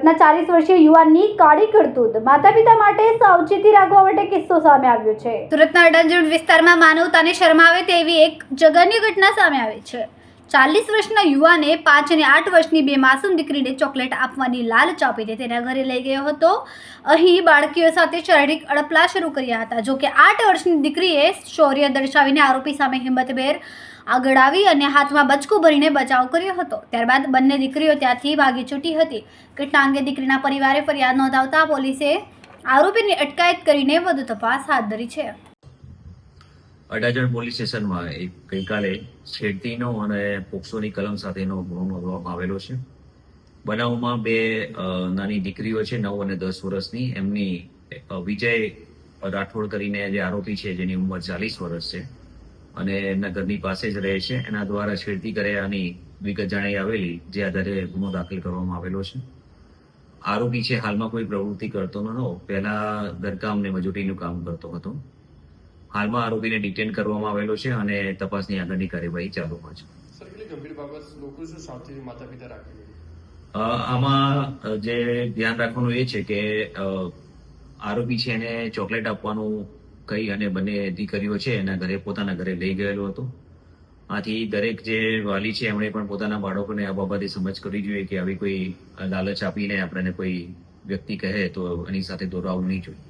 સુરતના 40 વર્ષીય યુવાનની કાળી કરતૂત, માતા પિતા માટે સાવચેતી રાખવા માટે કિસ્સો સામે આવ્યો છે। સુરતના અડાજણ વિસ્તારમાં માનવતાને શરમાવે તેવી એક જઘન્ય ઘટના સામે આવી છે। 40 વર્ષના યુવાને 5 અને 8 વર્ષની બે માસૂમ દીકરીને ચોકલેટ આપવાની લાલચ આપીને તેના ઘરે લઈ ગયો હતો। અહીં બાળકીઓ સાથે શારીરિક અડપલા શરૂ કર્યા હતા। જો કે 8 વર્ષની દીકરીએ શૌર્ય દર્શાવીને આરોપી સામે હિંમતભેર આગળ આવી અને હાથમાં બચકું ભરીને બચાવ કર્યો હતો। ત્યારબાદ બંને દીકરીઓ ત્યાંથી ભાગી છૂટી હતી। ઘટના અંગે દીકરીના પરિવારે ફરિયાદ નોંધાવતા પોલીસે આરોપીની અટકાયત કરીને વધુ તપાસ હાથ ધરી છે। અડાજણ પોલીસ સ્ટેશનમાં એક ગઈકાલે છેડતીનો અને પોક્સોની કલમ સાથેનો ગુનો નોંધવામાં આવેલો છે। બનાવમાં બે નાની દીકરીઓ છે, 9 અને 10 વર્ષની। એમની વિજય રાઠોડ કરીને જે આરોપી છે, જેની ઉંમર 40 વર્ષ છે અને એમના ઘરની પાસે જ રહે છે, એના દ્વારા છેડતી કર્યાની વિગત જણાઈ આવેલી, જે આધારે ગુનો દાખલ કરવામાં આવેલો છે। આરોપી છે હાલમાં કોઈ પ્રવૃત્તિ કરતો નહોતો, પહેલા ઘરકામ ને મજૂરીનું કામ કરતો હતો। હાલમાં આરોપીને ડિટેન કરવામાં આવેલો છે અને તપાસની આગળની કાર્યવાહી ચાલુમાં છે। સર, કેટલી ગંભીર બાબત, લોકો શું સાવચેતી માતા પિતા રાખે? આમાં જે ધ્યાન રાખવાનું એ છે કે આરોપી છે એને ચોકલેટ આપવાનું કહી અને બંને દીકરીઓ છે એના ઘરે, પોતાના ઘરે લઈ ગયેલો હતો। આથી દરેક જે વાલી છે એમણે પણ પોતાના બાળકોને આ બાબતે સમજ કરવી જોઈએ કે આવી કોઈ લાલચ આપીને આપણને કોઈ વ્યક્તિ કહે તો એની સાથે દોરાવવું નહીં જોઈએ।